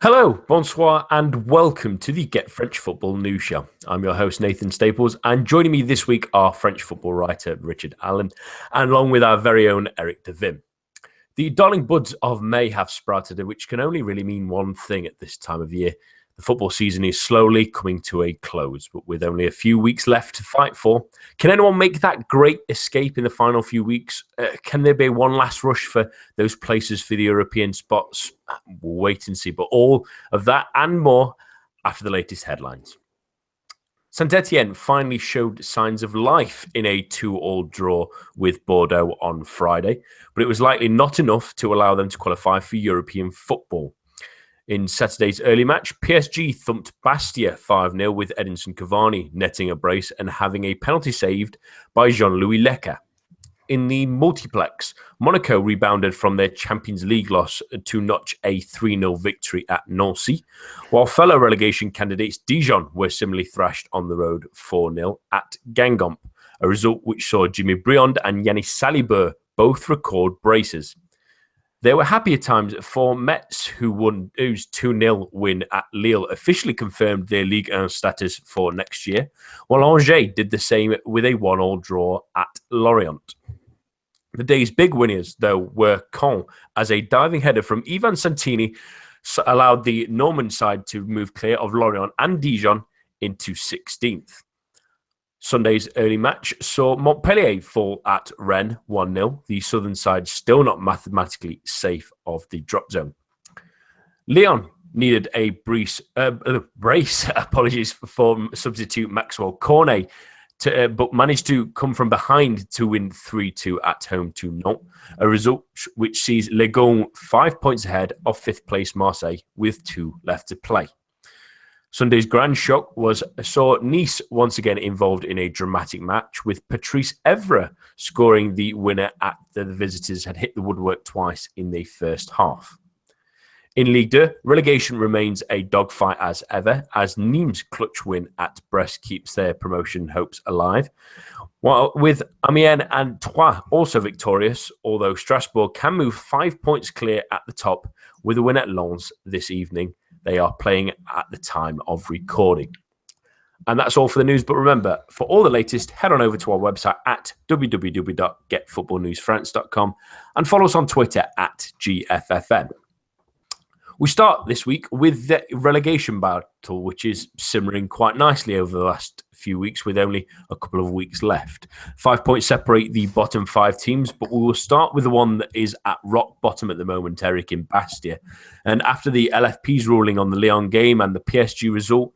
Hello, bonsoir, and welcome to the Get French Football News Show. I'm your host, Nathan Staples, and joining me this week are French football writer Richard Allen, and along with our very own Eric Devim. The darling buds of May have sprouted, which can only really mean one thing at this time of year. The football season is slowly coming to a close, but with only a few weeks left to fight for. Can anyone make that great escape in the final few weeks? Can there be one last rush for those places for the European spots? We'll wait and see. But all of that and more after the latest headlines. Saint-Etienne finally showed signs of life in a 2-2 draw with Bordeaux on Friday, but it was likely not enough to allow them to qualify for European football. In Saturday's early match, PSG thumped Bastia 5-0 with Edinson Cavani netting a brace and having a penalty saved by Jean-Louis Leca. In the multiplex, Monaco rebounded from their Champions League loss to notch a 3-0 victory at Nancy, while fellow relegation candidates Dijon were similarly thrashed on the road 4-0 at Guingamp, a result which saw Jimmy Briand and Yannis Salibur both record braces. There were happier times for Metz, whose 2-0 win at Lille officially confirmed their Ligue 1 status for next year, while Angers did the same with a 1-1 draw at Lorient. The day's big winners, though, were Caen, as a diving header from Ivan Santini allowed the Norman side to move clear of Lorient and Dijon into 16th. Sunday's early match saw Montpellier fall at Rennes 1-0, the southern side still not mathematically safe of the drop zone. Lyon needed a brace for substitute Maxwell Cornet, but managed to come from behind to win 3-2 at home to Nantes, a result which sees Les Gaunes 5 points ahead of 5th place Marseille with 2 left to play. Sunday's grand shock saw Nice once again involved in a dramatic match, with Patrice Evra scoring the winner after the visitors had hit the woodwork twice in the first half. In Ligue 2, relegation remains a dogfight as ever, as Nîmes' clutch win at Brest keeps their promotion hopes alive, while with Amiens and Troyes also victorious, although Strasbourg can move 5 points clear at the top with a win at Lens this evening. They are playing at the time of recording. And that's all for the news. But remember, for all the latest, head on over to our website at www.getfootballnewsfrance.com and follow us on Twitter at GFFN. We start this week with the relegation battle, which is simmering quite nicely over the last few weeks with only a couple of weeks left. 5 points separate the bottom 5 teams, but we will start with the one that is at rock bottom at the moment, Eric, in Bastia. And after the LFP's ruling on the Lyon game and the PSG result,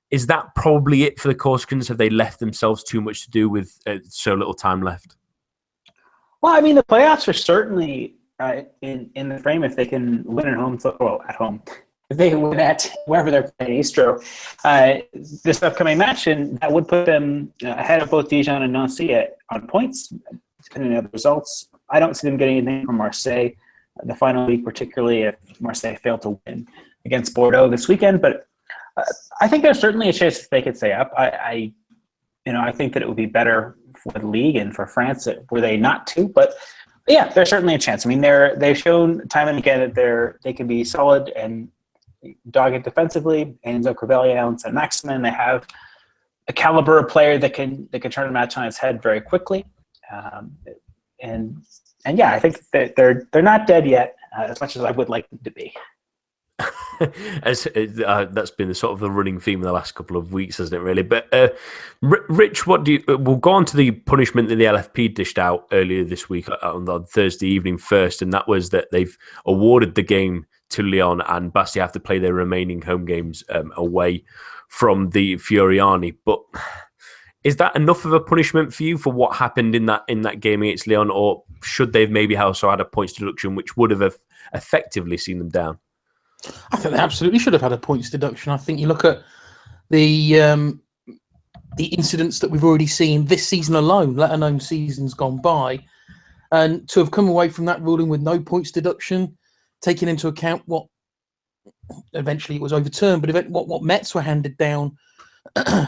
is that probably it for the Corsicans? Have they left themselves too much to do with so little time left? Well, I mean, the playoffs are certainly in the frame if they can win at home. At home, if they can win at wherever they're playing Istro this upcoming match, and that would put them ahead of both Dijon and Nancy on points, depending on the results. I don't see them getting anything from Marseille the final week, particularly if Marseille failed to win against Bordeaux this weekend. But I think there's certainly a chance that they could stay up. I think that it would be better for the league and for France were they not to, but. Yeah, there's certainly a chance. I mean, they've shown time and again that they can be solid and dogged defensively. Enzo Crivelli and Saint-Maximin, they have a caliber of player that can turn a match on its head very quickly. And yeah, I think that they're not dead yet, as much as I would like them to be. That's been the sort of the running theme of the last couple of weeks, hasn't it, really? But Rich, we'll go on to the punishment that the LFP dished out earlier this week on Thursday evening first, and that was that they've awarded the game to Lyon, and Bastia have to play their remaining home games away from the Fioriani. But is that enough of a punishment for you for what happened in that game against Lyon, or should they have maybe also had a points deduction which would have effectively seen them down? I think they absolutely should have had a points deduction. I think you look at the incidents that we've already seen this season alone, let alone seasons gone by, and to have come away from that ruling with no points deduction, taking into account what eventually it was overturned, but what Metz were handed down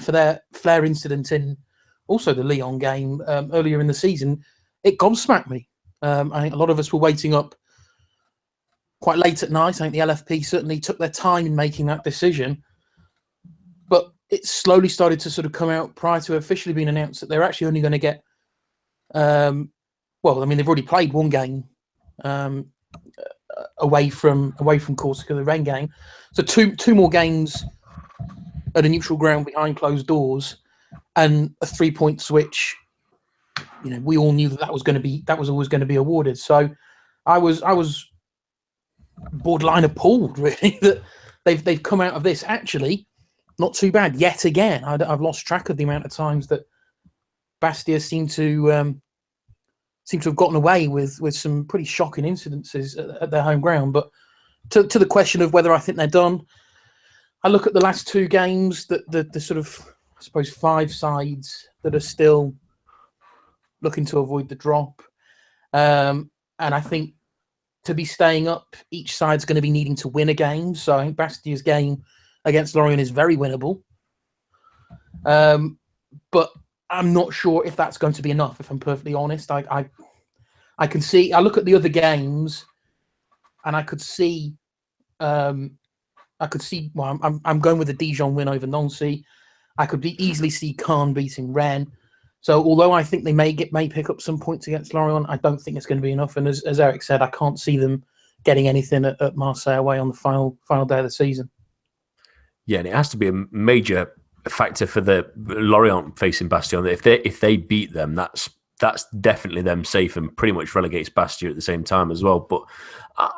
for their flare incident in also the Lyon game earlier in the season, it gobsmacked me. I think a lot of us were waiting up quite late at night. I think the LFP certainly took their time in making that decision. But it slowly started to sort of come out prior to officially being announced that they're actually only going to get, they've already played one game away from Corsica, the rain game. So two more games at a neutral ground behind closed doors, and a 3-point switch. We all knew that was always going to be awarded. So I was borderline appalled, really, that they've come out of this actually not too bad yet again. I've lost track of the amount of times that Bastia seem to have gotten away with some pretty shocking incidences at their home ground. But to the question of whether I think they're done, I look at the last two games, the sort of, I suppose, 5 sides that are still looking to avoid the drop. And I think to be staying up, each side's going to be needing to win a game. So I think Bastia's game against Lorient is very winnable. But I'm not sure if that's going to be enough, if I'm perfectly honest. I can see, I look at the other games and I could see, I'm going with the Dijon win over Nancy. I could easily see Caen beating Rennes. So although I think they may pick up some points against Lorient, I don't think it's going to be enough. And as Eric said, I can't see them getting anything at Marseille away on the final day of the season. Yeah, and it has to be a major factor for the Lorient facing Bastia. If they beat them, that's definitely them safe and pretty much relegates Bastia at the same time as well. But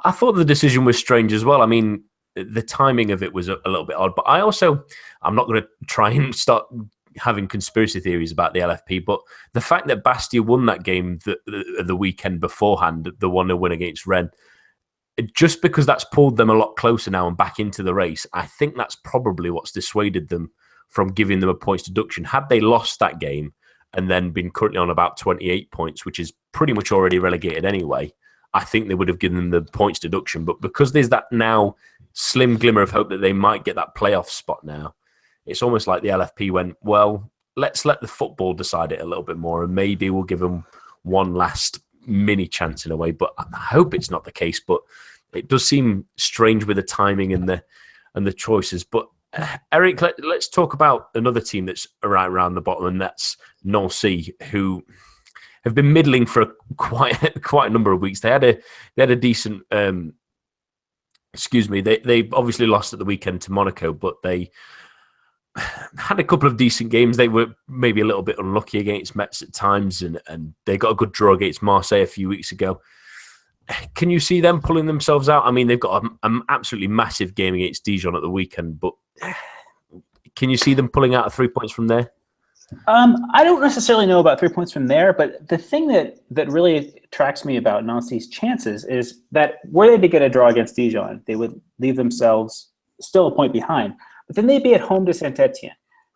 I thought the decision was strange as well. I mean, the timing of it was a little bit odd. But I'm not going to try and start having conspiracy theories about the LFP, but the fact that Bastia won that game the weekend beforehand, the 1-0 win against Rennes, just because that's pulled them a lot closer now and back into the race, I think that's probably what's dissuaded them from giving them a points deduction. Had they lost that game and then been currently on about 28 points, which is pretty much already relegated anyway, I think they would have given them the points deduction. But because there's that now slim glimmer of hope that they might get that playoff spot now, it's almost like the LFP went, well, let's let the football decide it a little bit more, and maybe we'll give them one last mini chance in a way. But I hope it's not the case. But it does seem strange with the timing and the choices. But Eric, let's talk about another team that's right around the bottom, and that's Nancy, who have been middling for quite a number of weeks. They had a decent. They obviously lost at the weekend to Monaco, but they had a couple of decent games. They were maybe a little bit unlucky against Metz at times, and they got a good draw against Marseille a few weeks ago. Can you see them pulling themselves out? I mean, they've got an absolutely massive game against Dijon at the weekend, but can you see them pulling out 3 points from there? I don't necessarily know about 3 points from there, but the thing that really attracts me about Nancy's chances is that were they to get a draw against Dijon, they would leave themselves still a point behind. But then they'd be at home to Saint-Etienne.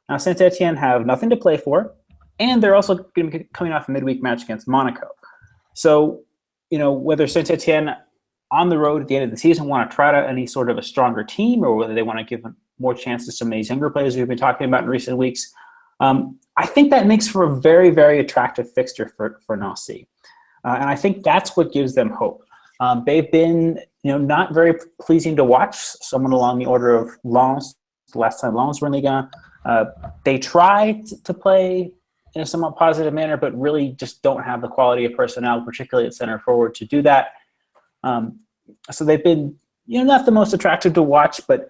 Now, Saint-Etienne have nothing to play for, and they're also going to be coming off a midweek match against Monaco. So, whether Saint-Etienne on the road at the end of the season want to try out any sort of a stronger team, or whether they want to give more chances to some of these younger players we've been talking about in recent weeks, I think that makes for a very, very attractive fixture for Nancy. And I think that's what gives them hope. They've been, not very pleasing to watch, someone along the order of Lens. The last time Lens were in Ligue 1, they try to play in a somewhat positive manner, but really just don't have the quality of personnel, particularly at center forward, to do that. So they've been, not the most attractive to watch, but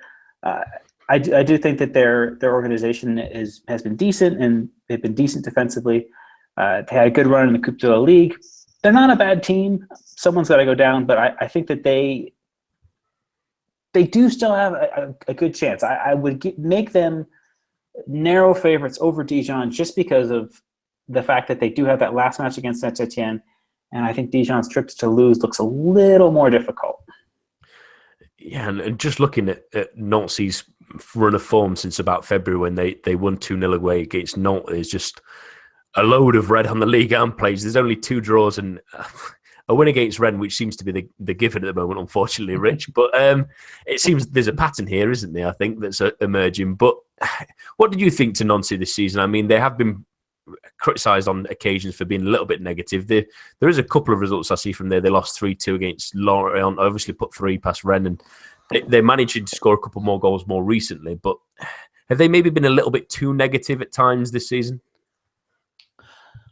I do think that their organization has been decent, and they've been decent defensively. They had a good run in the Coupe de la Ligue. They're not a bad team. Someone's got to go down, but I think that they do still have a good chance. I would make them narrow favorites over Dijon just because of the fact that they do have that last match against Saint-Etienne, and I think Dijon's trip to lose looks a little more difficult. Yeah, and just looking at Nancy's run of form since about February when they won 2-0 away against Nantes, is just a load of red on the Ligue 1 plays. There's only 2 draws and a win against Rennes, which seems to be the given at the moment, unfortunately, Rich. But it seems there's a pattern here, isn't there? I think that's emerging. But what did you think to Nancy this season? I mean, they have been criticised on occasions for being a little bit negative. There is a couple of results I see from there. They lost 3-2 against Lorient, obviously put 3 past Rennes, and they're managing to score a couple more goals more recently. But have they maybe been a little bit too negative at times this season?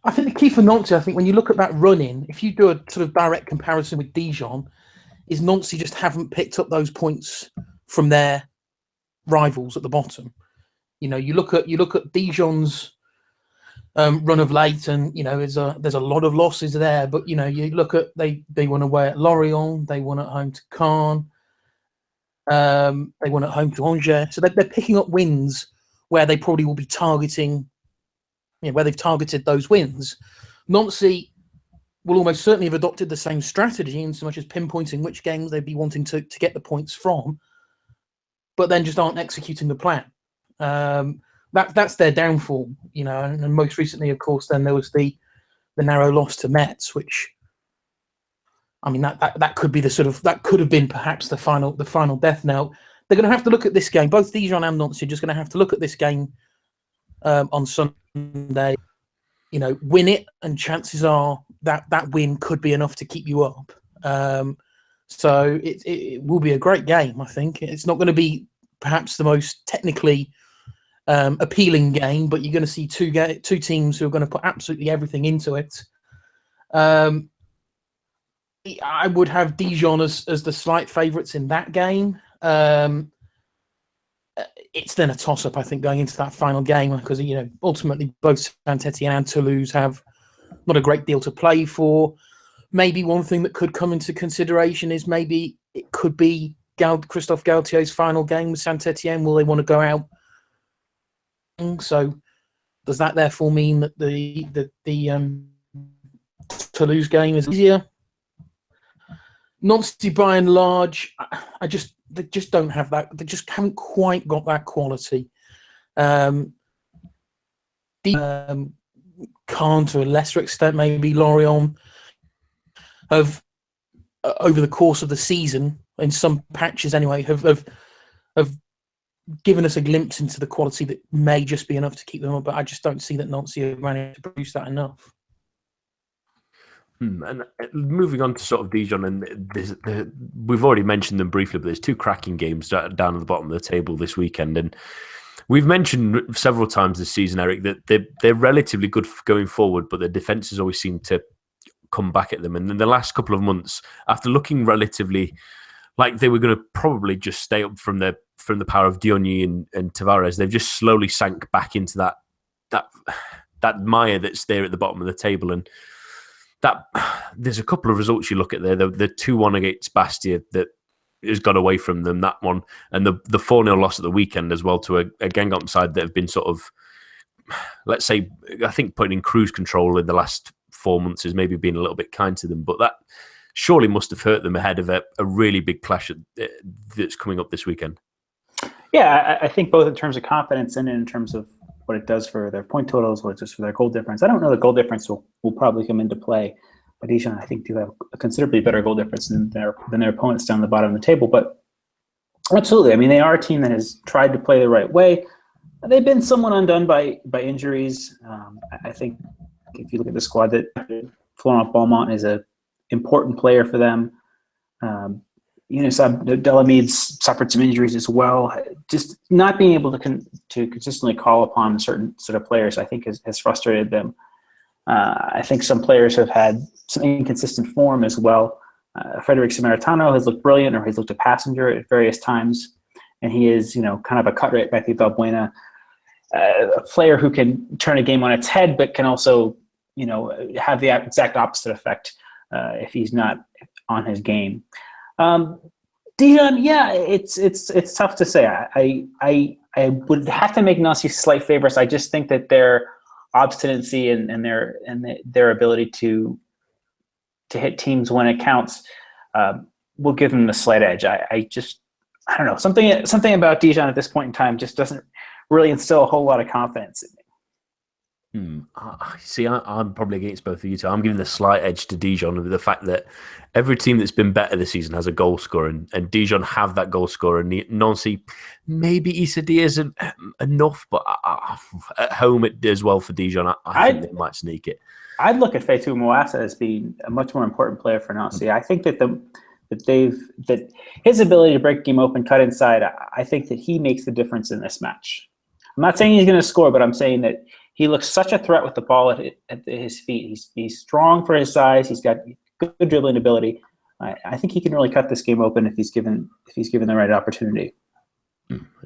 I think the key for Nancy, I think when you look at that run-in, if you do a sort of direct comparison with Dijon, is Nancy just haven't picked up those points from their rivals at the bottom. You know, you look at Dijon's run of late, and you know there's a lot of losses there. But you know, you look at they won away at Lorient, they won at home to Caen, they won at home to Angers. So they're picking up wins where they probably will be targeting, you know, where they've targeted those wins. Nancy will almost certainly have adopted the same strategy in so much as pinpointing which games they'd be wanting to get the points from, but then just aren't executing the plan. That's their downfall, you know. And most recently, of course, then there was the narrow loss to Metz, which, I mean, that could be that could have been perhaps the final death knell. They're going to have to look at this game. Both Dijon and Nancy are just going to have to look at this game on Sunday. You know, win it, and chances are that win could be enough to keep you up. So it will be a great game. I think it's not going to be perhaps the most technically appealing game, but you're going to see two teams who are going to put absolutely everything into it. I would have Dijon as the slight favourites in that game. It's then a toss-up, I think, going into that final game, because you know ultimately both Saint-Etienne and Toulouse have not a great deal to play for. Maybe one thing that could come into consideration is maybe it could be Christophe Galtier's final game with Saint-Etienne. Will they want to go out? So does that therefore mean that the Toulouse game is easier? Nancy, by and large, they just don't have that. They just haven't quite got that quality. Caen, to a lesser extent, maybe Lorient, have over the course of the season, in some patches anyway, have given us a glimpse into the quality that may just be enough to keep them up. But I just don't see that Nancy have managed to produce that enough. And moving on to sort of Dijon, and we've already mentioned them briefly, but there's 2 cracking games down at the bottom of the table this weekend. And we've mentioned several times this season, Eric, that they're relatively good going forward, but their defences always seem to come back at them. And in the last couple of months, after looking relatively like they were going to probably just stay up from the power of Diony and Tavares, they've just slowly sank back into that mire that's there at the bottom of the table. And that there's a couple of results you look at there. The 2-1 against Bastia that has got away from them, that one, and the 4-0 loss at the weekend as well to a Guingamp side that have been sort of, let's say, I think putting in cruise control in the last 4 months has maybe been a little bit kind to them, but that surely must have hurt them ahead of a really big clash that's coming up this weekend. Yeah, I think both in terms of confidence and in terms of what it does for their point totals, what it does for their goal difference. I don't know the goal difference will probably come into play, but Dijon, I think, do have a considerably better goal difference than their opponents down the bottom of the table. But absolutely, I mean, they are a team that has tried to play the right way. They've been somewhat undone by injuries. I think if you look at the squad, that Florent Beaumont is an important player for them. Delamide's suffered some injuries as well. Just not being able to consistently call upon certain sort of players, I think, has frustrated them. I think some players have had some inconsistent form as well. Frederic Samaritano has looked brilliant, or he's looked a passenger at various times, and he is, kind of a cut rate Becky Valbuena, a player who can turn a game on its head, but can also, have the exact opposite effect if he's not on his game. Dijon, yeah, it's tough to say. I would have to make Nancy slight favorites. I just think that their obstinacy and their ability to hit teams when it counts will give them the slight edge. I don't know, something about Dijon at this point in time just doesn't really instill a whole lot of confidence in me. See, I'm probably against both of you two. I'm giving the slight edge to Dijon with the fact that every team that's been better this season has a goal scorer, and Dijon have that goal scorer. And Nancy, maybe Issa Diaz enough, but at home it does well for Dijon. I think they might sneak it. I'd look at Fatou Mouassa as being a much more important player for Nancy. I think that that his ability to break the game open, cut inside, I think that he makes the difference in this match. I'm not saying he's going to score, but I'm saying that he looks such a threat with the ball at his feet. He's strong for his size. He's got good dribbling ability. I think he can really cut this game open if he's given the right opportunity.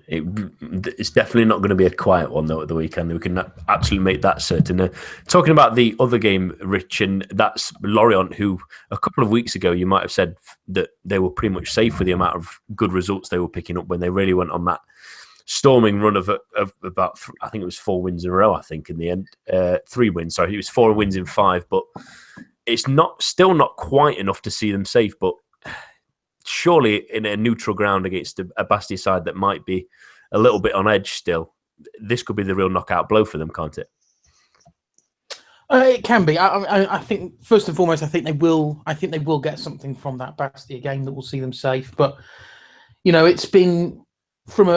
It's definitely not going to be a quiet one though at the weekend. We can absolutely make that certain. Talking about the other game, Rich, and that's Lorient, who a couple of weeks ago you might have said that they were pretty much safe with the amount of good results they were picking up when they really went on that storming run of about, I think it was 4 wins in a row. I think in the end, 3 wins. Sorry, it was 4 wins in 5, but it's still not quite enough to see them safe, but surely in a neutral ground against a Bastia side that might be a little bit on edge still, this could be the real knockout blow for them, can't it? It can be. I think first and foremost, I think they will get something from that Bastia game that will see them safe. But it's been from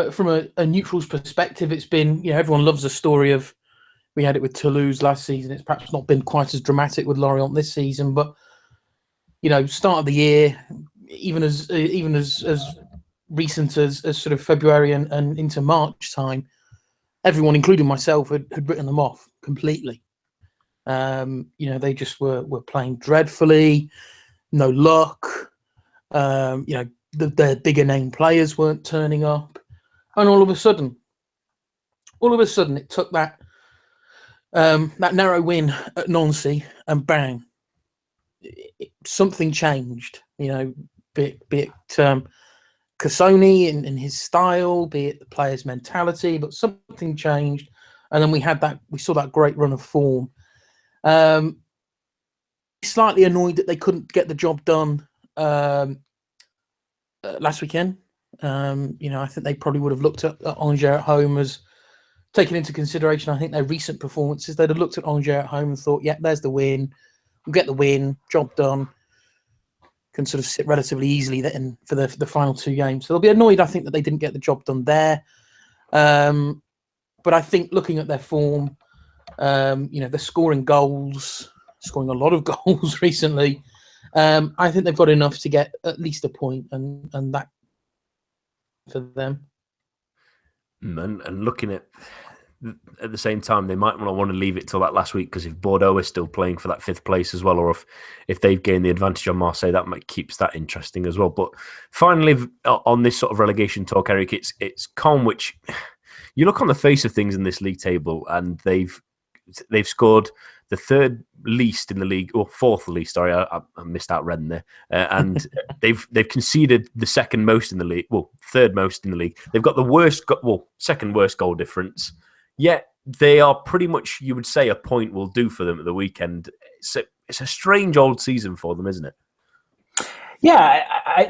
a neutral's perspective. It's been everyone loves a story of. We had it with Toulouse last season. It's perhaps not been quite as dramatic with Lorient this season, but start of the year. Even as recent as sort of February and into March time, everyone, including myself, had written them off completely. They just were playing dreadfully, no luck. The bigger name players weren't turning up, and all of a sudden, it took that narrow win at Nancy, and bang, something changed. Be it Cassoni in his style, be it the player's mentality, but something changed, and then we saw that great run of form. Slightly annoyed that they couldn't get the job done last weekend. I think they probably would have looked at Angers at home as taken into consideration. I think their recent performances, they'd have looked at Angers at home and thought, yeah, there's the win, we'll get the win, job done. Can sort of sit relatively easily then for the final 2 games. So they'll be annoyed, I think, that they didn't get the job done there. But I think looking at their form, they're scoring goals, scoring a lot of goals recently. I think they've got enough to get at least a point, and that for them. And looking at the same time, they might not want to leave it till that last week, because if Bordeaux is still playing for that 5th place as well, or if they've gained the advantage on Marseille, that might keeps that interesting as well. But finally, on this sort of relegation talk, Eric, it's Caen, which you look on the face of things in this league table, and they've scored the 3rd least in the league, or 4th least. Sorry, I missed out Rennes there, and they've conceded the 2nd most in the league, 3rd most in the league. They've got the worst, 2nd worst goal difference. Yet they are pretty much, you would say, a point will do for them at the weekend. It's a strange old season for them, isn't it? Yeah,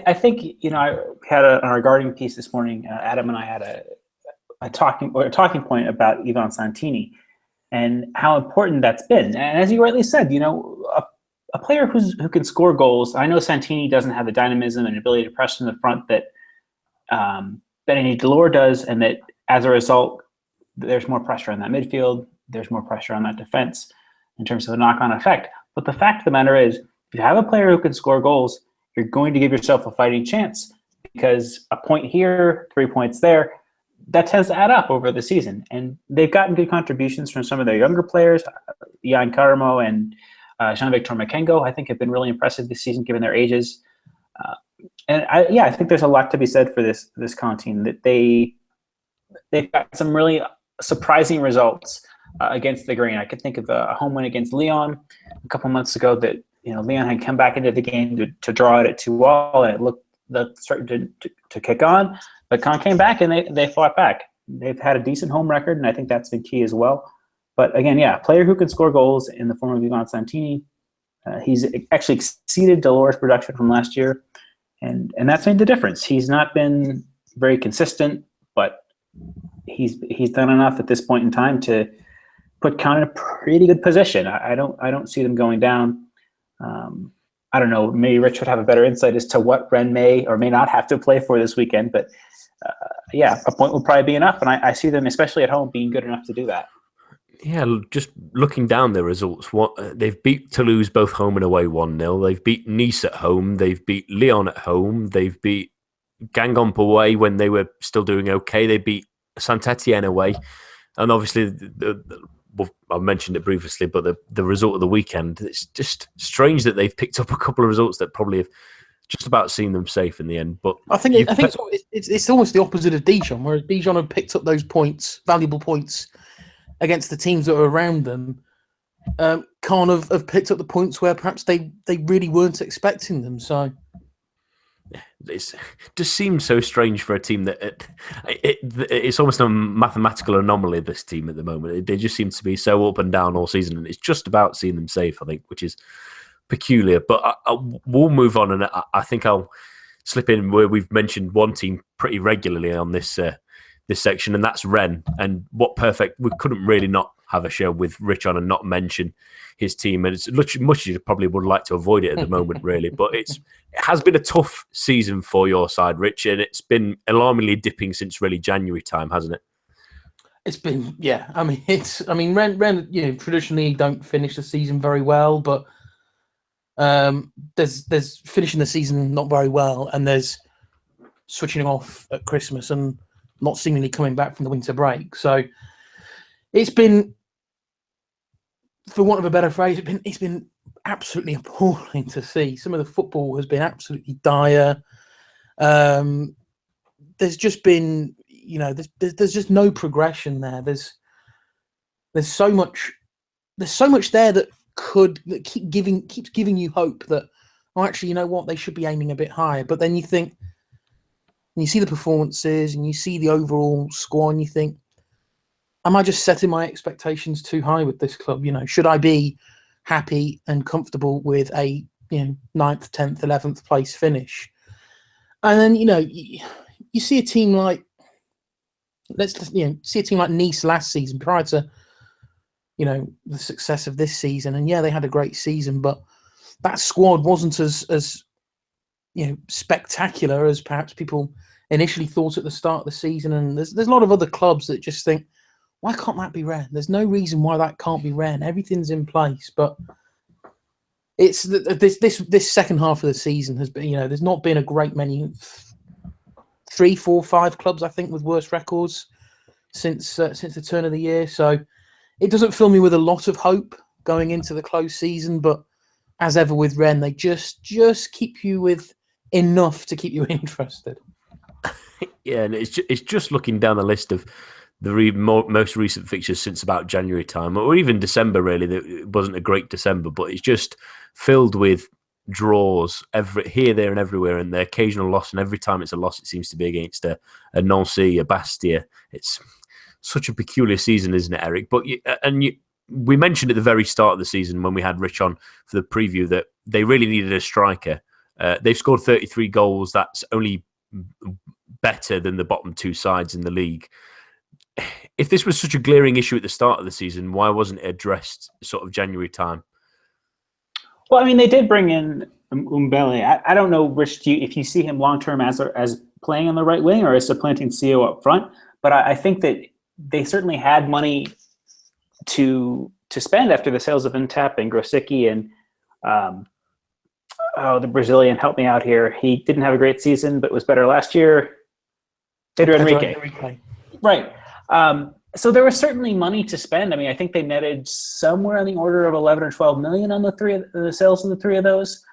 I think I had a regarding piece this morning. Adam and I had a talking point about Ivan Santini and how important that's been. And as you rightly said, a player who can score goals. I know Santini doesn't have the dynamism and ability to press from the front that Benny Delors does, and that as a result, there's more pressure on that midfield. There's more pressure on that defense in terms of a knock-on effect. But the fact of the matter is, if you have a player who can score goals, you're going to give yourself a fighting chance, because a point here, 3 points there, that tends to add up over the season. And they've gotten good contributions from some of their younger players. Ian Caramo and Jean-Victor Makengo, I think, have been really impressive this season, given their ages. I think there's a lot to be said for this Caen team, that they've got some really surprising results against the Green. I could think of a home win against Lyon a couple months ago that Lyon had come back into the game to draw it at 2-2, and it looked started to kick on. But Caen came back and they fought back. They've had a decent home record, and I think that's been key as well. But again, a player who can score goals in the form of Ivan Santini. He's actually exceeded Delors' production from last year, and that's made the difference. He's not been very consistent, but he's done enough at this point in time to put Count in a pretty good position. I don't see them going down. I don't know. Maybe Rich would have a better insight as to what Rennes may or may not have to play for this weekend. But yeah, a point will probably be enough, and I see them, especially at home, being good enough to do that. Yeah, just looking down their results, they've beat Toulouse both home and away 1-0. They've beat Nice at home. They've beat Lyon at home. They've beat Guingamp away when they were still doing okay. They beat Saint-Etienne away. And obviously, I mentioned it previously, but the result of the weekend, it's just strange that they've picked up a couple of results that probably have just about seen them safe in the end. But I think it's almost the opposite of Dijon, whereas Dijon have picked up those points, valuable points, against the teams that are around them. Can't have picked up the points where perhaps they really weren't expecting them. So it just seems so strange for a team that it's almost a mathematical anomaly, this team at the moment. They just seem to be so up and down all season, and it's just about seeing them safe, I think, which is peculiar. But we'll move on, and I think I'll slip in where we've mentioned one team pretty regularly on this section, and that's Rennes. And we couldn't really not have a show with Rich on and not mention his team. And it's much as you probably would like to avoid it at the moment, really. But it has been a tough season for your side, Rich, and it's been alarmingly dipping since really January time, hasn't it? It's been, yeah. Rennes, traditionally don't finish the season very well, but there's finishing the season not very well, and there's switching off at Christmas and not seemingly coming back from the winter break. So it's been, for want of a better phrase, it's been absolutely appalling to see. Some of the football has been absolutely dire. There's just been, there's just no progression there. There's so much there that keeps giving you hope that, actually, you know what, they should be aiming a bit higher. But then you think, and you see the performances and you see the overall score, and you think, am I just setting my expectations too high with this club? Should I be happy and comfortable with a 9th, 10th, 11th place finish? And then you see a team like Nice last season, prior to the success of this season, and they had a great season, but that squad wasn't as spectacular as perhaps people initially thought at the start of the season. And there's a lot of other clubs that just think, why can't that be Rennes? There's no reason why that can't be Rennes. Everything's in place, but it's this second half of the season has been, there's not been a great many, 3, 4, 5 clubs, I think, with worse records since the turn of the year. So it doesn't fill me with a lot of hope going into the close season. But as ever with Rennes, they just keep you with enough to keep you interested. Yeah, and it's just looking down the list of the most recent fixtures since about January time, or even December, really. It wasn't a great December, but it's just filled with draws here, there, and everywhere, and the occasional loss. And every time it's a loss, it seems to be against a Nancy, a Bastia. It's such a peculiar season, isn't it, Eric? But we mentioned at the very start of the season when we had Rich on for the preview that they really needed a striker. They've scored 33 goals. That's only better than the bottom 2 sides in the league. If this was such a glaring issue at the start of the season, why wasn't it addressed sort of January time? Well, they did bring in Mbele. I don't know, Rich, if you see him long-term as playing on the right wing or as supplanting CEO up front, but I think that they certainly had money to spend after the sales of Intap and Grosicki and the Brazilian, help me out here. He didn't have a great season, but was better last year. Pedro Henrique. Right. So there was certainly money to spend. I think they netted somewhere on the order of 11 or 12 million on the sales of the 3 of those.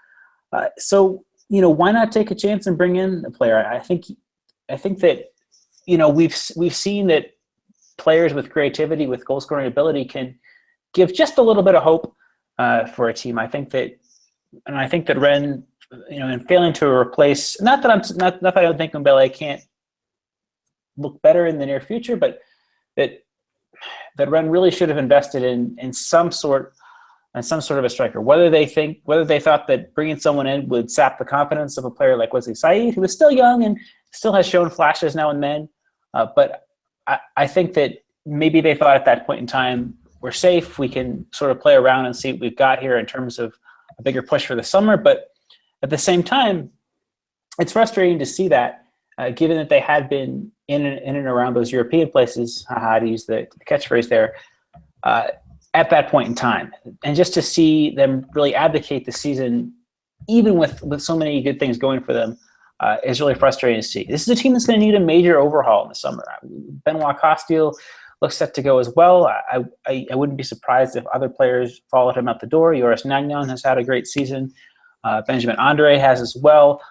So why not take a chance and bring in a player? I think that we've seen that players with creativity, with goal scoring ability, can give just a little bit of hope for a team. I think that Rennes, in failing to replace, not that I don't think Mbele can't look better in the near future, but that Rennes really should have invested in some sort of a striker. Whether they thought that bringing someone in would sap the confidence of a player like Wesley Saïd, who is still young and still has shown flashes now and then, but I think that maybe they thought at that point in time we're safe. We can sort of play around and see what we've got here in terms of a bigger push for the summer. But at the same time, it's frustrating to see that, given that they had been in and around those European places, to use the catchphrase there, at that point in time. And just to see them really abdicate the season, even with so many good things going for them, is really frustrating to see. This is a team that's going to need a major overhaul in the summer. Benoit Costil looks set to go as well. I wouldn't be surprised if other players followed him out the door. Joris Nagnon has had a great season. Benjamin Andre has as well.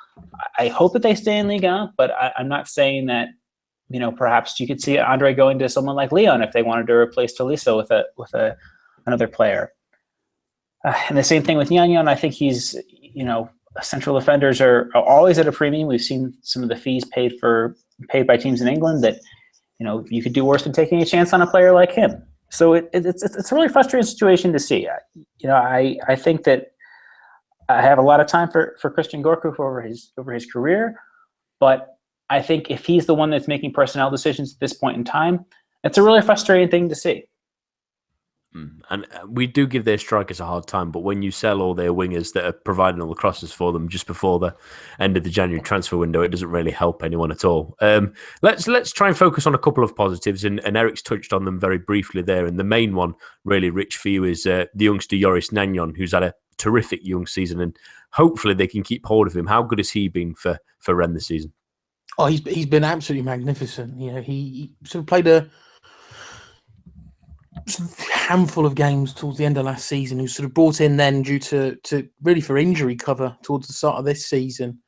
I hope that they stay in Ligue 1, but I'm not saying that, perhaps you could see Andre going to someone like Lyon if they wanted to replace Tolisso with another player. And the same thing with Nagnon. I think he's, central defenders are always at a premium. We've seen some of the fees paid by teams in England that, you could do worse than taking a chance on a player like him. So it's a really frustrating situation to see. I think that I have a lot of time for Christian Gourcuff over his career, but I think if he's the one that's making personnel decisions at this point in time, it's a really frustrating thing to see. And we do give their strikers a hard time, but when you sell all their wingers that are providing all the crosses for them just before the end of the January transfer window, it doesn't really help anyone at all. Let's try and focus on a couple of positives, and Eric's touched on them very briefly there. And the main one, really, Rich, for you is the youngster Joris Nagnon, who's had a terrific young season, and hopefully they can keep hold of him. How good has he been for Rennes this season? Oh, he's been absolutely magnificent. He sort of played a handful of games towards the end of last season. He was sort of brought in then due to really for injury cover towards the start of this season,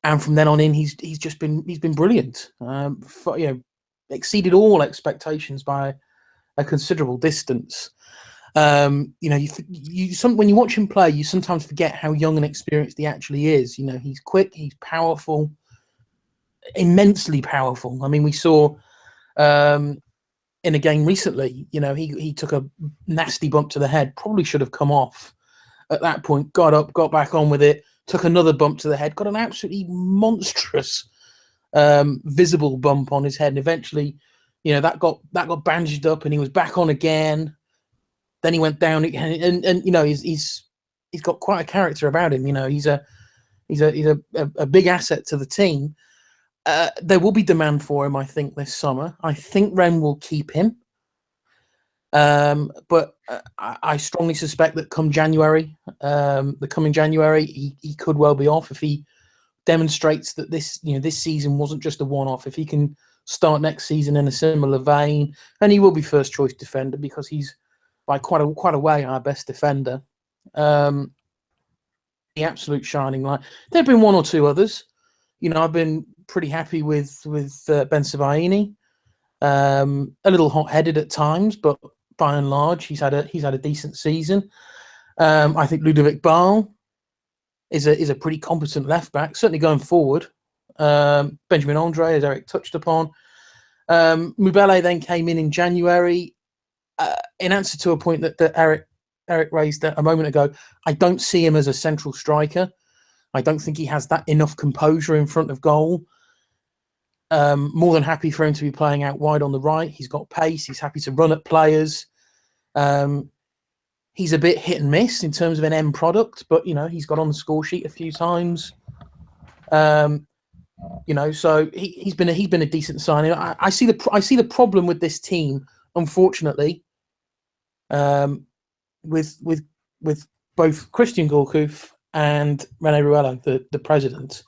and from then on in, he's been brilliant. Exceeded all expectations by a considerable distance. When you watch him play, you sometimes forget how young and experienced he actually is. He's quick, he's powerful, immensely powerful. I mean, we saw in a game recently, he took a nasty bump to the head, probably should have come off at that point, got up, got back on with it, took another bump to the head, got an absolutely monstrous visible bump on his head, and eventually, that got bandaged up and he was back on again. Then he went down again, and he's got quite a character about him. He's a big asset to the team. There will be demand for him, I think, this summer. I think Rennes will keep him, but I strongly suspect that come January, the coming January, he could well be off if he demonstrates that this season wasn't just a one-off. If he can start next season in a similar vein, and he will be first choice defender because he's by quite a way our best defender. The absolute shining light. There have been one or two others. I've been pretty happy with Ben Sebaini. A little hot-headed at times, but by and large, he's had a decent season. I think Ludovic Ball is a pretty competent left back, certainly going forward. Benjamin Andre, as Eric touched upon. Mubele then came in January. In answer to a point that Eric raised a moment ago, I don't see him as a central striker. I don't think he has that enough composure in front of goal. More than happy for him to be playing out wide on the right. He's got pace. He's happy to run at players. He's a bit hit and miss in terms of an end product, but he's got on the score sheet a few times. So he's been a decent signing. I see the problem with this team, unfortunately, with both Christian Gourcuff and René Ruello, the president.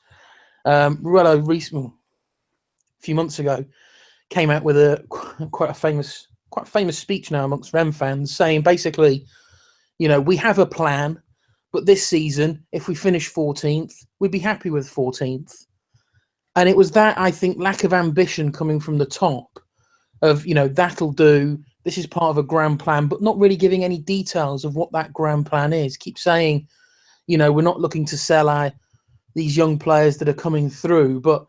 Ruello recently, a few months ago, came out with quite a famous speech now amongst Rennes fans, saying basically, we have a plan, but this season, if we finish 14th, we'd be happy with 14th. And it was that, I think, lack of ambition coming from the top of, that'll do. This is part of a grand plan, but not really giving any details of what that grand plan is. Keep saying, we're not looking to sell these young players that are coming through, but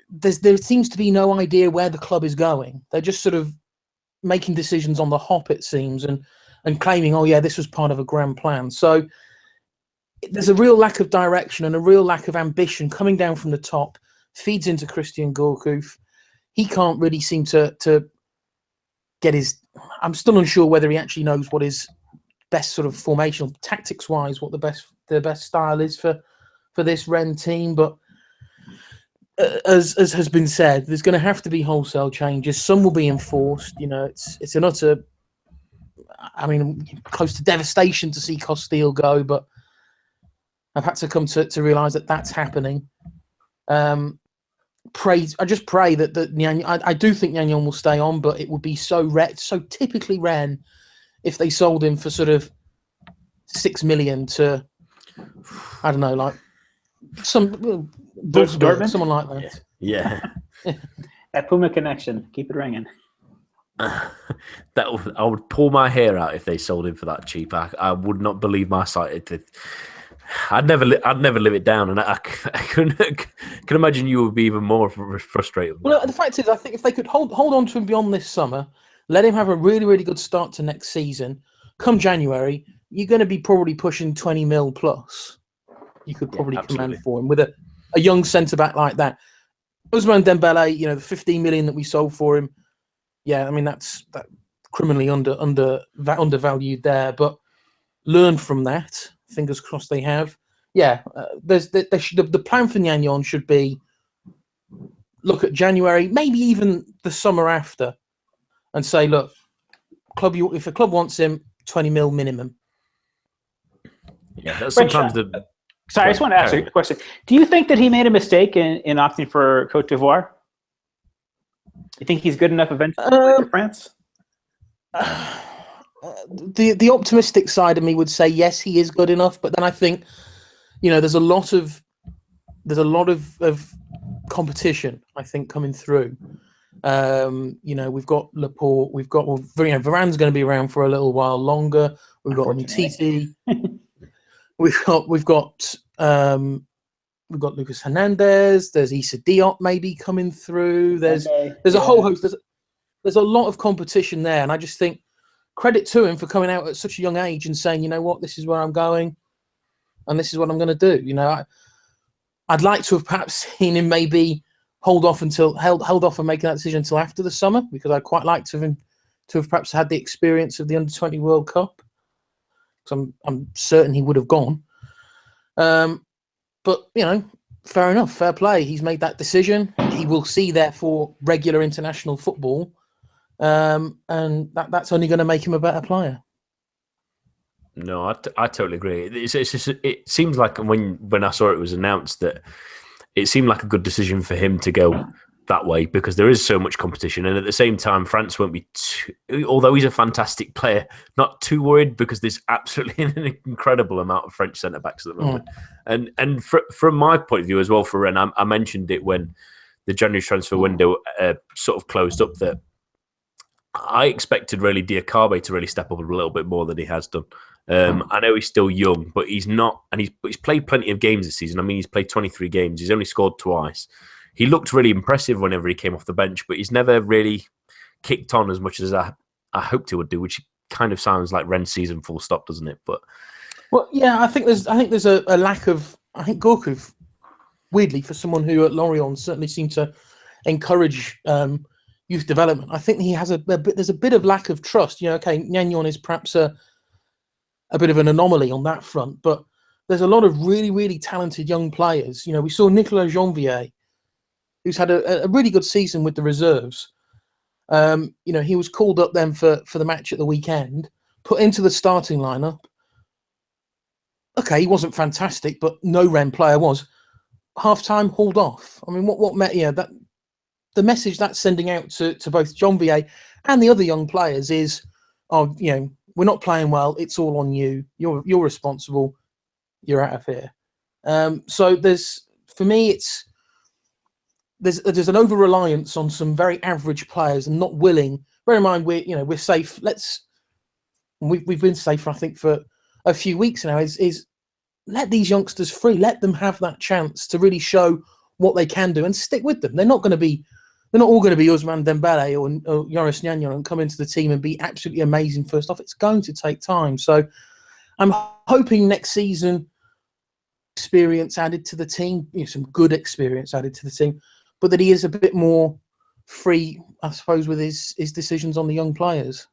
there seems to be no idea where the club is going. They're just sort of making decisions on the hop, it seems, and claiming, oh yeah, this was part of a grand plan. So there's a real lack of direction and a real lack of ambition coming down from the top, feeds into Christian Gourcuff. He can't really seem to get his. I'm still unsure whether he actually knows what his best sort of formational tactics wise, what the best style is for this Rennes team. But as has been said, there's going to have to be wholesale changes. Some will be enforced. It's an utter. I mean, close to devastation to see Costille go, but I've had to come to realise that that's happening. I just pray that I do think Nagnon will stay on, but it would be so typically Rennes if they sold him for sort of 6 million to, I don't know, like some Dortmund, someone like that. Yeah. That Puma connection, keep it ringing. I would pull my hair out if they sold him for that cheap. I would not believe my sight. I'd never live it down, and I can imagine you would be even more frustrated. Well, the fact is, I think if they could hold on to him beyond this summer, let him have a really, really good start to next season. Come January, you're going to be probably pushing 20 mil plus. You could probably command for him with a young centre back like that. Ousmane Dembele, the 15 million that we sold for him. Yeah, I mean that's criminally undervalued there, but learn from that. Fingers crossed they have. Yeah, the plan for Nagnon should be look at January, maybe even the summer after, and say, look, if a club wants him, 20 mil minimum. Yeah, that's sometimes Sorry, I just want to ask you a question. Do you think that he made a mistake in opting for Côte d'Ivoire? You think he's good enough eventually for France? The optimistic side of me would say yes, he is good enough, but then I think there's a lot of competition I think coming through. We've got Laporte, Varane's going to be around for a little while longer. We've got Umtiti, we've got Lucas Hernandez. There's Issa Diop maybe coming through. There's a whole host. There's a lot of competition there, and I just think credit to him for coming out at such a young age and saying, you know what, this is where I'm going, and this is what I'm going to do. I'd like to have perhaps seen him maybe held off on making that decision until after the summer, because I'd quite like to have perhaps had the experience of the Under-20 World Cup. So I'm certain he would have gone. But fair enough, fair play. He's made that decision. He will see, therefore, regular international football, and that's only going to make him a better player. No, I totally agree. It seems like when I saw it was announced that it seemed like a good decision for him to go that way, because there is so much competition, and at the same time, France won't be although he's a fantastic player, not too worried, because there's absolutely an incredible amount of French centre backs at the moment. And from my point of view as well, for Rennes, I mentioned it when the January transfer window sort of closed up, that I expected really Diakabe to really step up a little bit more than he has done. I know he's still young, but he's not, and he's played plenty of games this season. I mean, he's played 23 games. He's only scored twice. He looked really impressive whenever he came off the bench, but he's never really kicked on as much as I hoped he would do, which kind of sounds like Rennes season full stop, doesn't it? But I think there's a lack of. I think Gourcuff, weirdly, for someone who at Lorient certainly seemed to encourage youth development, I think he has there's a bit of lack of trust. Nagnon is perhaps a bit of an anomaly on that front, but there's a lot of really, really talented young players. We saw Nicolas Janvier, who's had a really good season with the reserves. He was called up then for the match at the weekend, put into the starting lineup. Okay, he wasn't fantastic, but no Rennes player was. Half-time, hauled off. I mean, the message that's sending out to both Janvier and the other young players is, we're not playing well. It's all on you. You're responsible. You're out of here. So for me, there's an over reliance on some very average players and not willing. Bear in mind, we're safe. We've been safe, I think, for a few weeks now. Is let these youngsters free. Let them have that chance to really show what they can do and stick with them. They're not all going to be Ousmane Dembele or Joris Nagnon and come into the team and be absolutely amazing first off. It's going to take time. So I'm hoping next season, experience added to the team, some good experience added to the team, but that he is a bit more free, I suppose, with his decisions on the young players.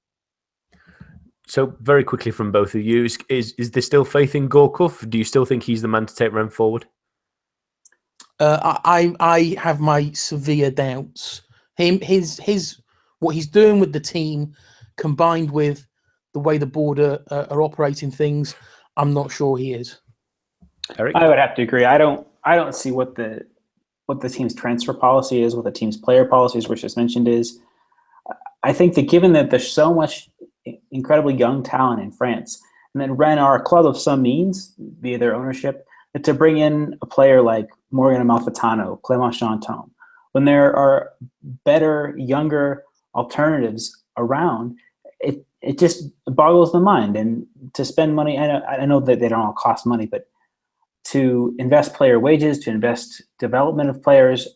So very quickly from both of you, is there still faith in Gorkov? Do you still think he's the man to take Rennes forward? I have my severe doubts. What he's doing with the team, combined with the way the board are operating things, I'm not sure he is. Eric? I would have to agree. I don't see what the team's transfer policy is, what the team's player policies, which just mentioned, is. I think that given that there's so much incredibly young talent in France, and then Rennes are a club of some means via their ownership, that to bring in a player like Morgan Amalfitano, Clément Chantôme, when there are better, younger alternatives around, it just boggles the mind. And to spend money, I know that they don't all cost money, but to invest player wages, to invest development of players,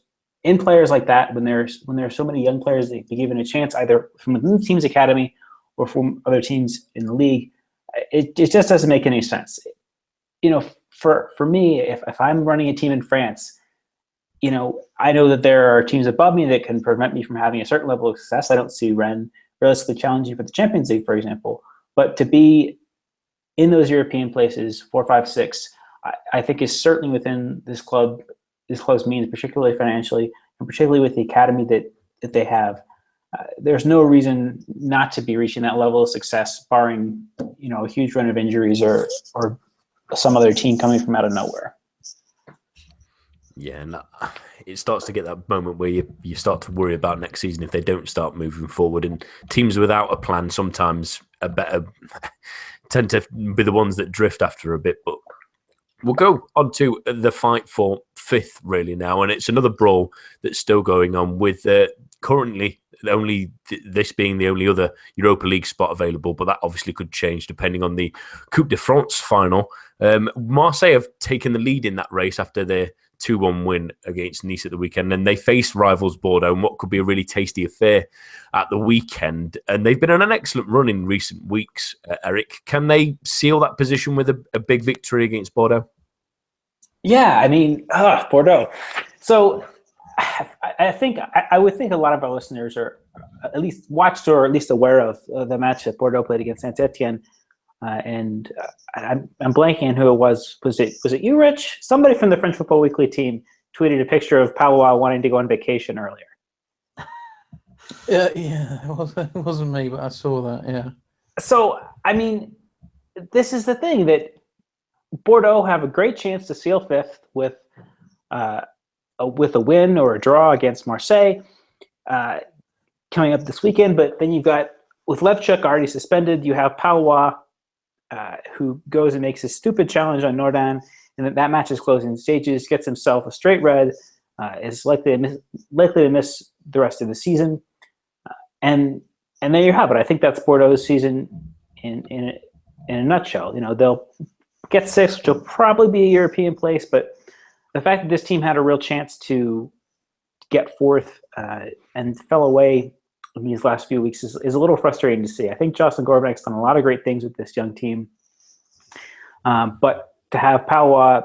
in players like that, when there are so many young players that be given a chance either from within the team's academy or from other teams in the league, it just doesn't make any sense. For me, if I'm running a team in France, I know that there are teams above me that can prevent me from having a certain level of success. I don't see Rennes realistically challenging for the Champions League, for example. But to be in those European places, 4, 5, 6, I think is certainly within this club's means, particularly financially, and particularly with the academy that they have. There's no reason not to be reaching that level of success, barring a huge run of injuries or some other team coming from out of nowhere. Yeah, and it starts to get that moment where you start to worry about next season if they don't start moving forward. And teams without a plan sometimes are better, tend to be the ones that drift after a bit. But we'll go on to the fight for fifth really now, and it's another brawl that's still going on with currently this being the only other Europa League spot available, but that obviously could change depending on the Coupe de France final. Marseille have taken the lead in that race after their 2-1 win against Nice at the weekend, and they face rivals Bordeaux in what could be a really tasty affair at the weekend. And they've been on an excellent run in recent weeks. Eric, can they seal that position with a big victory against Bordeaux? Yeah, I mean, Bordeaux. So I think I would think a lot of our listeners are at least watched or at least aware of the match that Bordeaux played against Saint-Etienne. And I'm blanking on who it was. Was it you, Rich? Somebody from the French Football Weekly team tweeted a picture of Palois wanting to go on vacation earlier. Yeah, it wasn't me, but I saw that. Yeah. So I mean, this is the thing, that Bordeaux have a great chance to seal fifth with a win or a draw against Marseille coming up this weekend. But then you've got, with Levchuk already suspended, you have Palois, who goes and makes a stupid challenge on Nordin, and that match is closing stages, gets himself a straight red, is likely to miss the rest of the season, and there you have it. I think that's Bordeaux's season in a nutshell. They'll get sixth, which will probably be a European place, but the fact that this team had a real chance to get fourth and fell away in these last few weeks is a little frustrating to see. I think Jocelyn Gourvenec's done a lot of great things with this young team, but to have Palois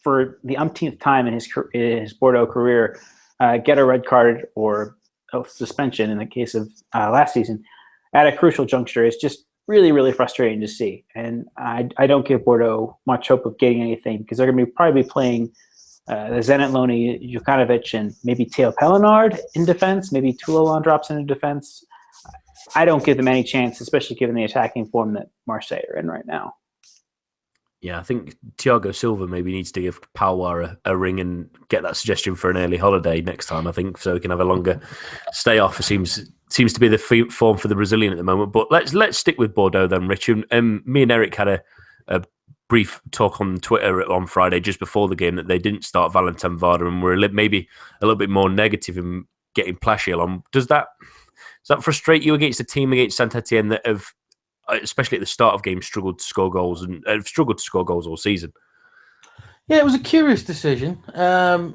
for the umpteenth time in his Bordeaux career get a red card or a suspension in the case of last season at a crucial juncture is just really, really frustrating to see. And I don't give Bordeaux much hope of getting anything, because they're going to probably be playing the Zenit loanee Jukanovic and maybe Theo Pellinard in defense. Maybe Toulon drops into defense. I don't give them any chance, especially given the attacking form that Marseille are in right now. Yeah, I think Thiago Silva maybe needs to give Palois a ring and get that suggestion for an early holiday next time, I think, so he can have a longer stay off. It seems to be the form for the Brazilian at the moment. But let's stick with Bordeaux then, Rich. Me and Eric had a brief talk on Twitter on Friday just before the game that they didn't start Valentin Varda and were maybe a little bit more negative in getting Plachiel on. Does that frustrate you against a team against Saint-Etienne that have, especially at the start of games, struggled to score goals and have struggled to score goals all season? Yeah, it was a curious decision. I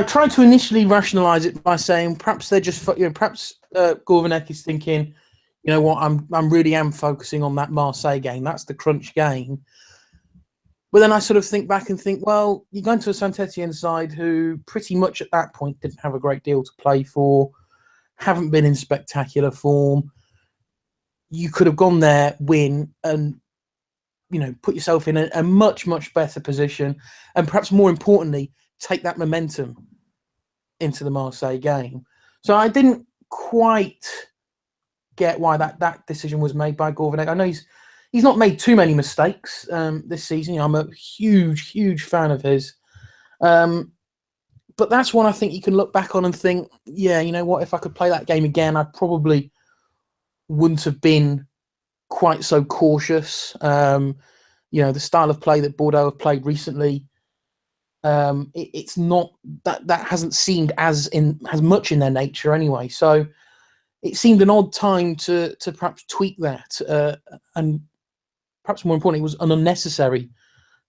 tried to initially rationalise it by saying perhaps they're just, perhaps Gourvenec is thinking, you know what, I'm really focusing on that Marseille game. That's the crunch game. But then I sort of think back and think, well, you're going to a Saint-Etienne side who pretty much at that point didn't have a great deal to play for, haven't been in spectacular form. You could have gone there, win, and put yourself in a much, much better position, and perhaps more importantly, take that momentum into the Marseille game. So I didn't quite get why that decision was made by Gourvenec. I know he's not made too many mistakes this season. I'm a huge, huge fan of his. But that's one I think you can look back on and think, yeah, you know what, if I could play that game again, I probably wouldn't have been quite so cautious. The style of play that Bordeaux have played recently, it's not that hasn't seemed as much in their nature anyway. So it seemed an odd time to perhaps tweak that, and perhaps more importantly, it was an unnecessary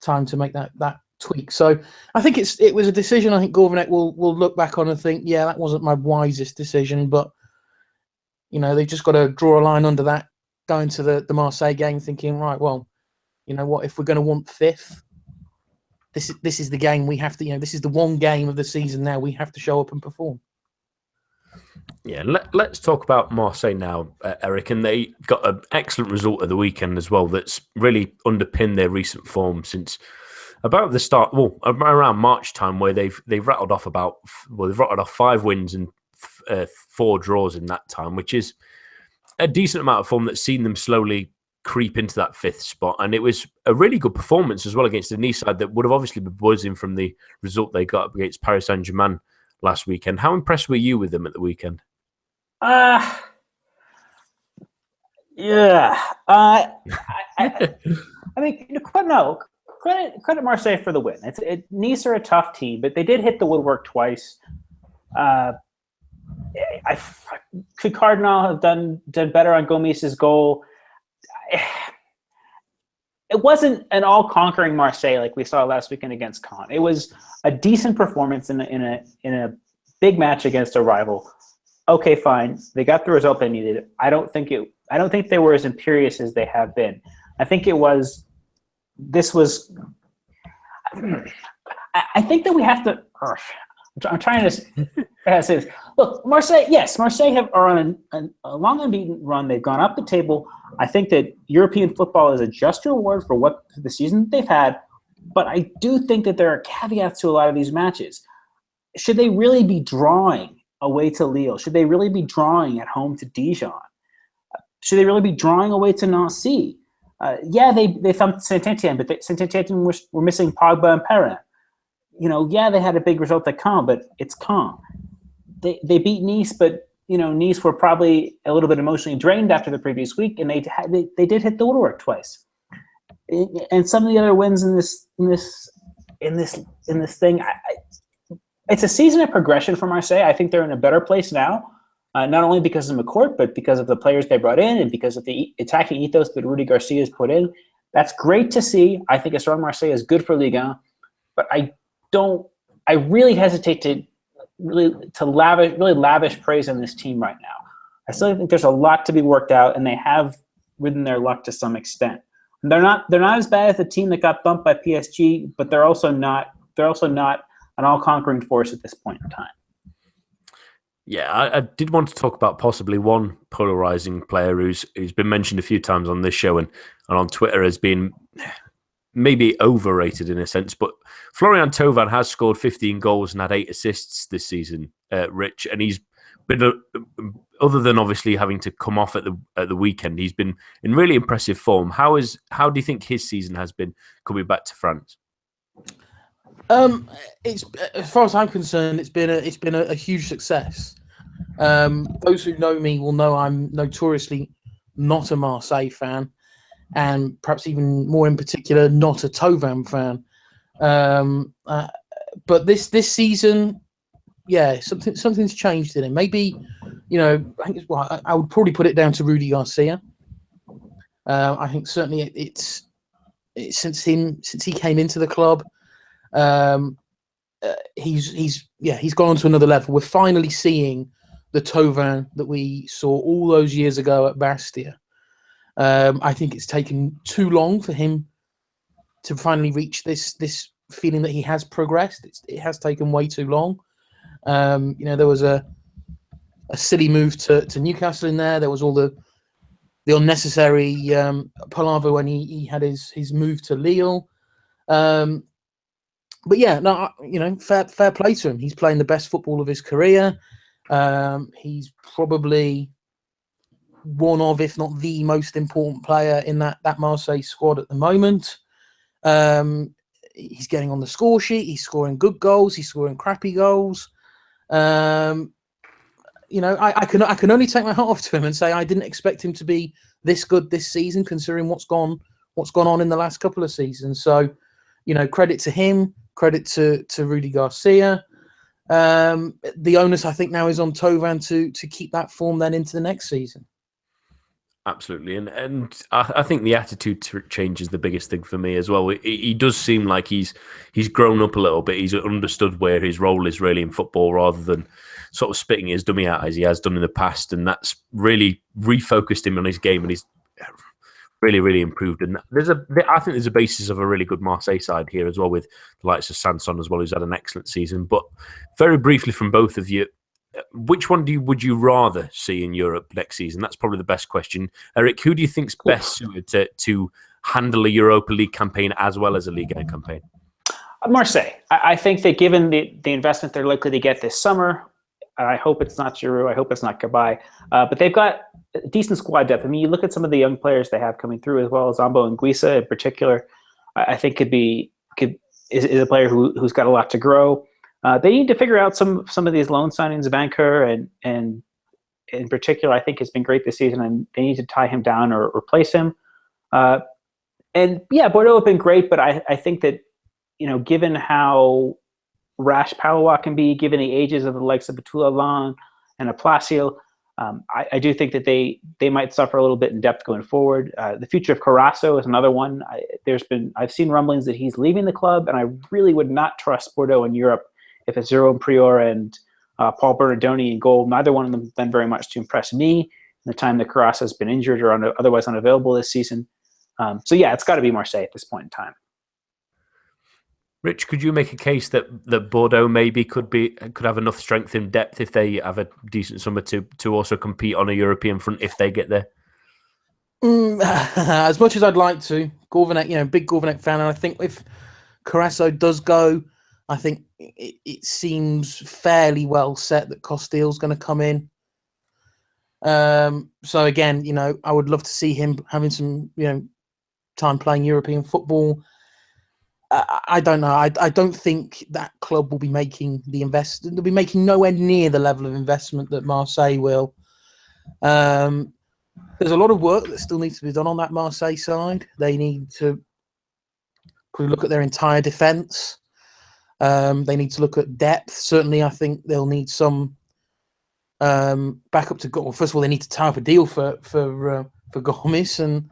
time to make that tweak. So I think it was a decision I think Gourvenec will look back on and think, yeah, that wasn't my wisest decision, but they've just got to draw a line under that, go into the Marseille game thinking, right, well, you know what, if we're going to want fifth, this is the game we have to, this is the one game of the season now we have to show up and perform. Yeah, let's talk about Marseille now, Eric. And they got an excellent result at the weekend as well that's really underpinned their recent form since about the start, around March time, where they've rattled off 5 wins and 4 draws in that time, which is a decent amount of form that's seen them slowly creep into that 5th spot. And it was a really good performance as well against the Nice side that would have obviously been buzzing from the result they got up against Paris Saint-Germain last weekend. How impressed were you with them at the weekend? Yeah. I mean, credit Marseille for the win. Nice are a tough team, but they did hit the woodwork twice. Could Cardinal have done better on Gomis's goal? It wasn't an all-conquering Marseille like we saw last weekend against Caen. It was a decent performance in a big match against a rival. Okay, fine. They got the result they needed. I don't think they were as imperious as they have been. I think it was. This was. I think that we have to. I'm trying to say this. Look, Marseille. Yes, Marseille are on a long unbeaten run. They've gone up the table. I think that European football is a just reward for the season that they've had. But I do think that there are caveats to a lot of these matches. Should they really be drawing away to Lille? Should they really be drawing at home to Dijon? Should they really be drawing away to Nancy? They thumped Saint-Etienne, but Saint-Etienne were missing Pogba and Perrin. They had a big result at Caen, but it's Caen. They beat Nice, but Nice were probably a little bit emotionally drained after the previous week, and they did hit the woodwork twice. And some of the other wins in this thing, it's a season of progression for Marseille. I think they're in a better place now, not only because of McCourt, but because of the players they brought in and because of the attacking ethos that Rudy Garcia has put in. That's great to see. I think a strong Marseille is good for Ligue 1, but I really hesitate to lavish praise on this team right now. I still think there's a lot to be worked out, and they have ridden their luck to some extent. And they're not as bad as the team that got bumped by PSG, but they're also not an all-conquering force at this point in time. Yeah, I did want to talk about possibly one polarizing player who's been mentioned a few times on this show and on Twitter as being maybe overrated in a sense, but Florian Thauvin has scored 15 goals and had 8 assists this season, Rich, and he's been, other than obviously having to come off at the weekend, he's been in really impressive form. How do you think his season has been coming back to France? It's, as far as I'm concerned, it's been a huge success. Those who know me will know I'm notoriously not a Marseille fan, and perhaps even more in particular, not a Thauvin fan. But this season, yeah, something's changed in him. Maybe, I think I would probably put it down to Rudy Garcia. I think certainly it's since he came into the club. He's gone on to another level. We're finally seeing the Thauvin that we saw all those years ago at Bastia. I think it's taken too long for him to finally reach this feeling that he has progressed. It has taken way too long. There was a silly move to Newcastle in there. There was all the unnecessary palaver when he had his move to Lille. But yeah, no, fair play to him. He's playing the best football of his career. He's probably one of, if not the most important player in that Marseille squad at the moment. He's getting on the score sheet. He's scoring good goals. He's scoring crappy goals. I can only take my hat off to him and say I didn't expect him to be this good this season, considering what's gone on in the last couple of seasons. So, credit to him, credit to Rudy Garcia. The onus, I think, now is on Tovan to keep that form then into the next season. Absolutely, and I think the attitude change is the biggest thing for me as well. He does seem like he's grown up a little bit. He's understood where his role is really in football, rather than sort of spitting his dummy out as he has done in the past, and that's really refocused him on his game, and he's really, really improved. And I think there's a basis of a really good Marseille side here as well, with the likes of Sanson as well, who's had an excellent season. But very briefly from both of you, which one would you rather see in Europe next season? That's probably the best question. Eric, who do you think's best suited to handle a Europa League campaign as well as a Ligue 1 campaign? Marseille. I think that given the investment they're likely to get this summer, I hope it's not Giroud, I hope it's not Gabay, but they've got a decent squad depth. I mean, you look at some of the young players they have coming through as well, Zambo and Guisa in particular. I think is a player who's got a lot to grow. They need to figure out some of these loan signings. Banker and in particular, I think has been great this season, and they need to tie him down or replace him. And yeah, Bordeaux have been great, but I think that given how rash Palois can be, given the ages of the likes of Batoula and Aplacio, I do think that they might suffer a little bit in depth going forward. The future of Carasso is another one. I've seen rumblings that he's leaving the club, and I really would not trust Bordeaux in Europe if it's Jerome Prior and Paul Bernardoni in goal. Neither one of them have done very much to impress me in the time that Carasso has been injured or otherwise unavailable this season. So yeah, it's got to be Marseille at this point in time. Rich, could you make a case that Bordeaux maybe could have enough strength in depth if they have a decent summer to also compete on a European front if they get there? As much as I'd like to, Gourvenec, big Gourvenec fan, and I think if Carasso does go, I think it seems fairly well set that Costil's going to come in. So again, I would love to see him having some, time playing European football. I don't know. I don't think that club will be making the investment. They'll be making nowhere near the level of investment that Marseille will. There's a lot of work that still needs to be done on that Marseille side. They need to probably look at their entire defence. They need to look at depth. Certainly, I think they'll need some backup to go. Well, first of all, they need to tie up a deal for Gomes and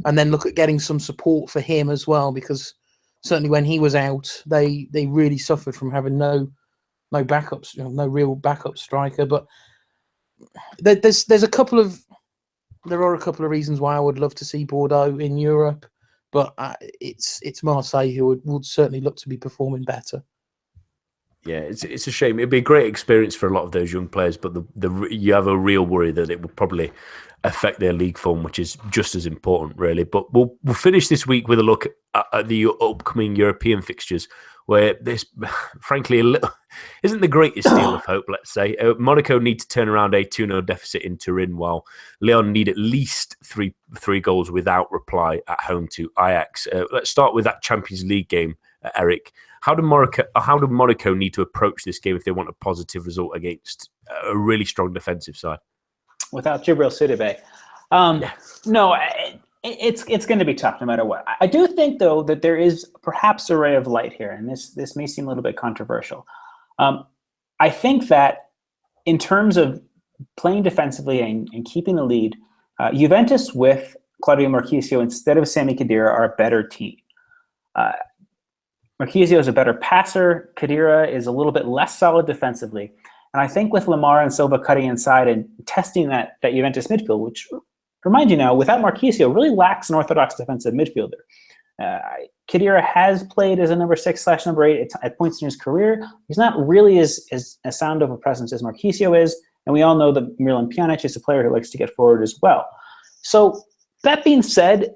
then look at getting some support for him as well, because certainly when he was out, they really suffered from having no backups, no real backup striker. But there are a couple of reasons why I would love to see Bordeaux in Europe, but it's Marseille who would certainly look to be performing better. Yeah, it's a shame. It'd be a great experience for a lot of those young players, but you have a real worry that it would probably affect their league form, which is just as important, really. But we'll finish this week with a look at the upcoming European fixtures, where this, frankly, isn't the greatest deal of hope, let's say. Monaco need to turn around a 2-0 deficit in Turin, while Lyon need at least three goals without reply at home to Ajax. Let's start with that Champions League game, Eric. How do Monaco need to approach this game if they want a positive result against a really strong defensive side? Without Djibril Sidibe. No, it's going to be tough no matter what. I do think, though, that there is perhaps a ray of light here, and this may seem a little bit controversial. I think that in terms of playing defensively and keeping the lead, Juventus with Claudio Marchisio instead of Sami Khedira are a better team. Marchisio is a better passer. Khedira is a little bit less solid defensively. And I think with Lamar and Silva cutting inside and testing that Juventus midfield, which, remind you now, without Marchisio, really lacks an orthodox defensive midfielder. Khedira has played as a number 6/number 8 at points in his career. He's not really as sound of a presence as Marquisio is, and we all know that Miralem Pjanic is a player who likes to get forward as well. So that being said,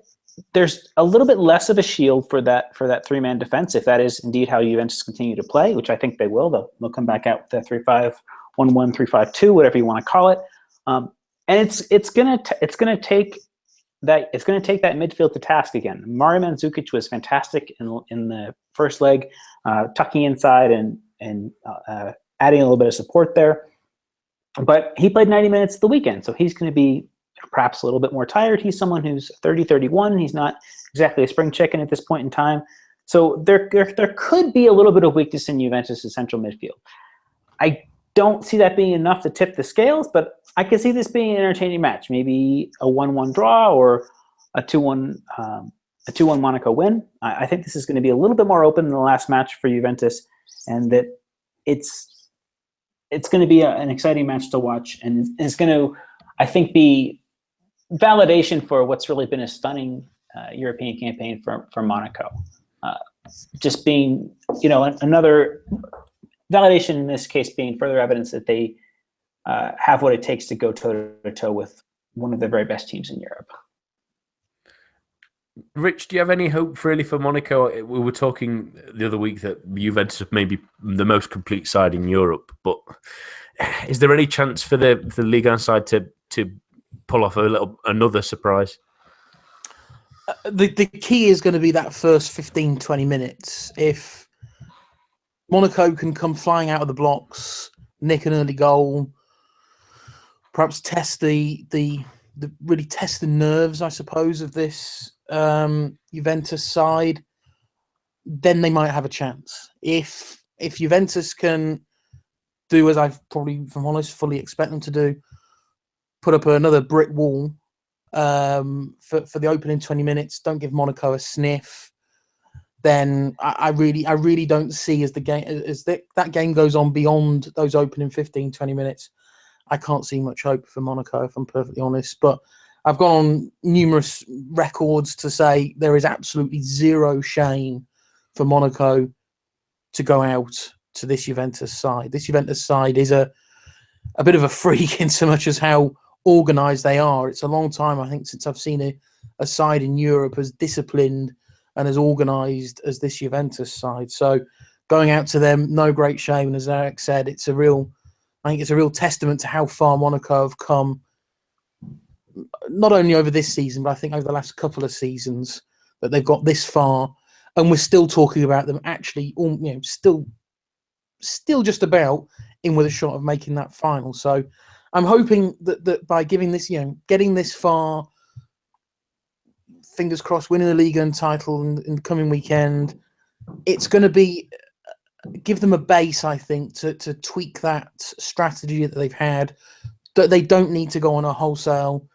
there's a little bit less of a shield for that three-man defense, if that is indeed how Juventus continue to play, which I think they will. They'll come back out with the 3-5-1-1, 3-5-2, whatever you want to call it. And it's gonna take that midfield to task again. Mario Mandzukic was fantastic in the first leg, tucking inside and adding a little bit of support there. But he played 90 minutes the weekend, so he's going to be perhaps a little bit more tired. He's someone who's 30, 31. He's not exactly a spring chicken at this point in time. So there could be a little bit of weakness in Juventus' central midfield. I don't see that being enough to tip the scales, but I could see this being an entertaining match. Maybe a 1-1 draw or a 2-1 Monaco win. I think this is going to be a little bit more open than the last match for Juventus, and that it's going to be an exciting match to watch, and it's going to, I think, be validation for what's really been a stunning European campaign for Monaco. Just being, another validation in this case being further evidence that they have what it takes to go toe-to-toe with one of the very best teams in Europe. Rich, do you have any hope really for Monaco? We were talking the other week that Juventus may be the most complete side in Europe, but is there any chance for the Ligue 1 side to pull off another surprise? The key is going to be that first 15, 20 minutes. If Monaco can come flying out of the blocks, nick an early goal, perhaps really test the nerves, I suppose, of this Juventus side, then they might have a chance. If Juventus can do as I've probably, if I'm honest, fully expect them to do, put up another brick wall for the opening 20 minutes, don't give Monaco a sniff, then I really don't see as that game goes on beyond those opening 15, 20 minutes, I can't see much hope for Monaco, if I'm perfectly honest. But I've gone on numerous records to say there is absolutely zero shame for Monaco to go out to this Juventus side. This Juventus side is a bit of a freak in so much as how organised they are. It's a long time, I think, since I've seen a side in Europe as disciplined and as organised as this Juventus side. So going out to them, no great shame. And as Eric said, I think it's a real testament to how far Monaco have come, not only over this season, but I think over the last couple of seasons, that they've got this far, and we're still talking about them actually, still just about in with a shot of making that final. So I'm hoping that by giving this, getting this far, fingers crossed, winning the Ligue 1 title in the coming weekend, it's going to give them a base, I think, to tweak that strategy that they've had. That they don't need to go on a wholesale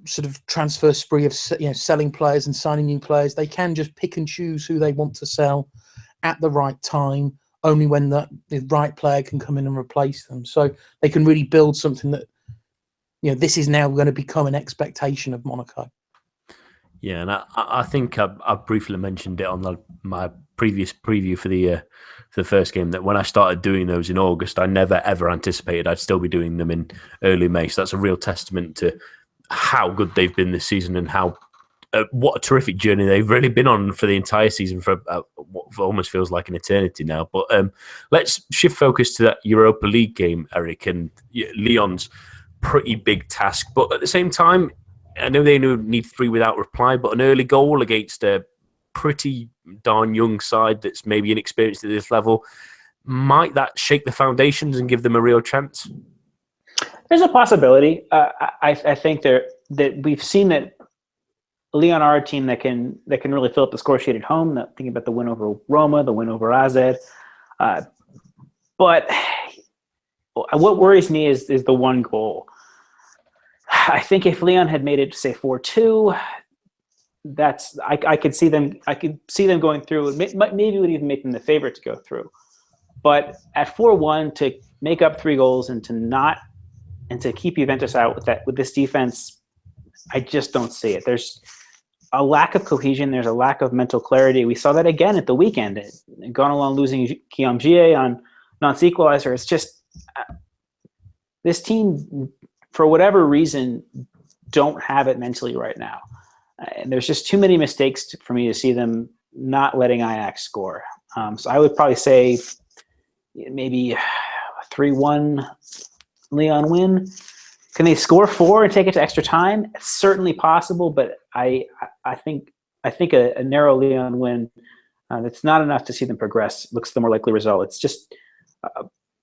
sort of transfer spree of selling players and signing new players. They can just pick and choose who they want to sell at the right time, only when the right player can come in and replace them. So they can really build something that, this is now going to become an expectation of Monaco. Yeah, and I think I briefly mentioned it on my previous preview for the first game, that when I started doing those in August, I never ever anticipated I'd still be doing them in early May. So that's a real testament to how good they've been this season and how what a terrific journey they've really been on for the entire season, for what almost feels like an eternity now. But let's shift focus to that Europa League game, Eric, and Lyon's pretty big task. But at the same time, I know they need 3 without reply, but an early goal against a pretty darn young side that's maybe inexperienced at this level, might that shake the foundations and give them a real chance? There's a possibility. I think that we've seen that Lyon are a team that can really fill up the score sheet at home. Thinking about the win over Roma, the win over AZ. But what worries me is the one goal. I think if Lyon had made it, say, 4-2, I could see them going through. Maybe would even make them the favorite to go through. But at 4-1, to make up 3 goals and to keep Juventus out with this defense, I just don't see it. There's a lack of cohesion. There's a lack of mental clarity. We saw that again at the weekend. Gone along losing Kiamjie on non-equalizer. It's just this team, for whatever reason, don't have it mentally right now. And there's just too many mistakes for me to see them not letting Ajax score. So I would probably say maybe 3-1 Lyon win. Can they score 4 and take it to extra time? It's certainly possible, but I think a narrow Lyon win, that's not enough to see them progress. Looks the more likely result. It's just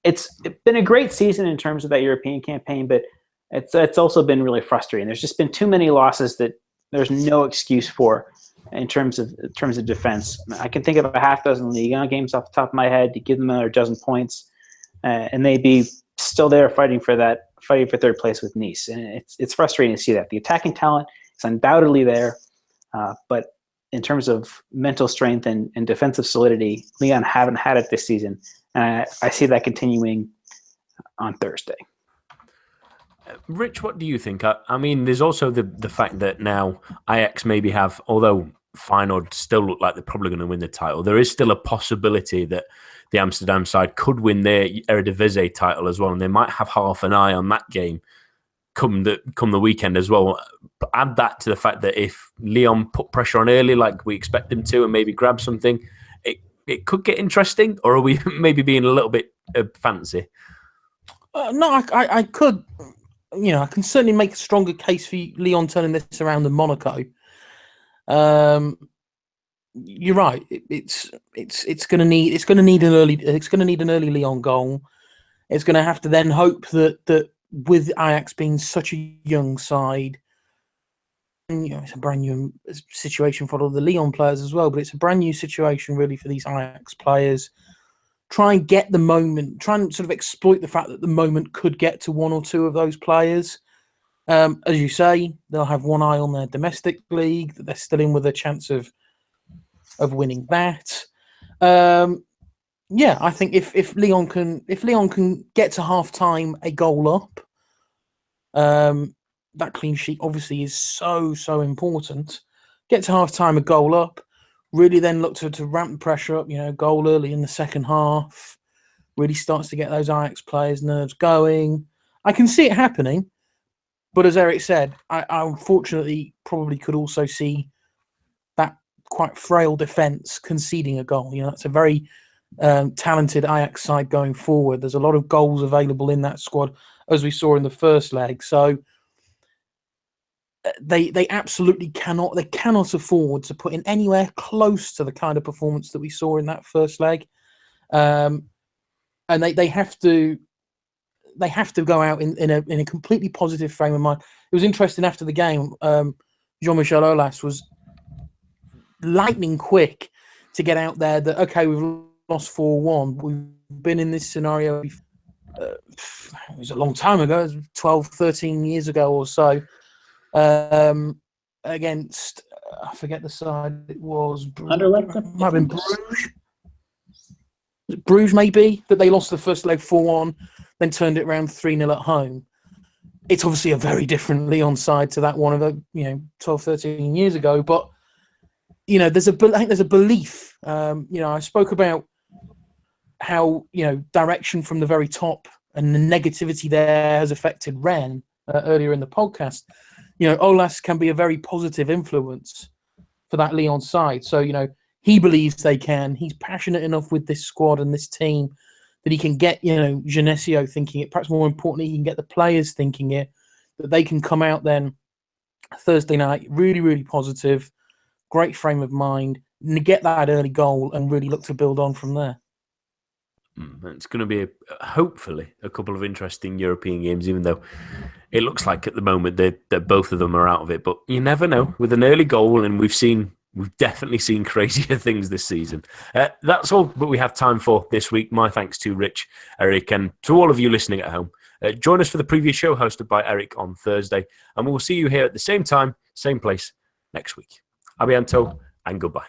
it's been a great season in terms of that European campaign, but it's also been really frustrating. There's just been too many losses that there's no excuse for in terms of defense. I can think of a half dozen Ligue 1 games off the top of my head to give them another dozen points, and they'd be still there fighting for third place with Nice. And it's frustrating to see that. The attacking talent is undoubtedly there, but in terms of mental strength and defensive solidity, Lyon haven't had it this season. And I see that continuing on Thursday. Rich, what do you think? I mean, there's also the fact that now Ajax maybe have, although Feyenoord still look like they're probably going to win the title, there is still a possibility that the Amsterdam side could win their Eredivisie title as well, and they might have half an eye on that game come the weekend as well. But add that to the fact that if Lyon put pressure on early, like we expect them to, and maybe grab something, it could get interesting. Or are we maybe being a little bit fancy? No, I could. I can certainly make a stronger case for Lyon turning this around than Monaco. You're right. It's going to need an early Lyon goal. It's going to have to then hope that with Ajax being such a young side, it's a brand new situation for all the Lyon players as well. But it's a brand new situation really for these Ajax players. Try and get the moment. Try and sort of exploit the fact that the moment could get to one or two of those players. As you say, they'll have one eye on their domestic league. That they're still in with a chance of winning that. I think if Lyon can get to half time a goal up, that clean sheet obviously is so important. Get to half time a goal up. Really then look to ramp the pressure up, goal early in the second half. Really starts to get those Ajax players' nerves going. I can see it happening, but as Eric said, I unfortunately probably could also see that quite frail defence conceding a goal. That's a very talented Ajax side going forward. There's a lot of goals available in that squad, as we saw in the first leg. So they absolutely cannot afford to put in anywhere close to the kind of performance that we saw in that first leg, and they have to go out in a completely positive frame of mind. It was interesting after the game. Jean-Michel Aulas was lightning quick to get out there that okay, we've lost 4-1. We've been in this scenario. It was a long time ago. It was 12, 13 years ago or so. Against I forget the side it was. Anderlecht, might have been Bruges, maybe, that they lost the first leg 4-1, then turned it around 3-0 at home. It's obviously a very different Lyon side to that one of 12, 13 years ago. But I think there's a belief. I spoke about how direction from the very top and the negativity there has affected Rennes earlier in the podcast. Aulas can be a very positive influence for that Lyon side. So, he believes they can. He's passionate enough with this squad and this team that he can get, Genesio thinking it. Perhaps more importantly, he can get the players thinking it, that they can come out then Thursday night really, really positive, great frame of mind, get that early goal and really look to build on from there. It's going to be hopefully a couple of interesting European games, even though it looks like at the moment that both of them are out of it. But you never know. With an early goal, and we've definitely seen crazier things this season. That's all that we have time for this week. My thanks to Rich, Eric, and to all of you listening at home. Join us for the previous show hosted by Eric on Thursday, and we'll see you here at the same time, same place next week. A bientôt, and goodbye.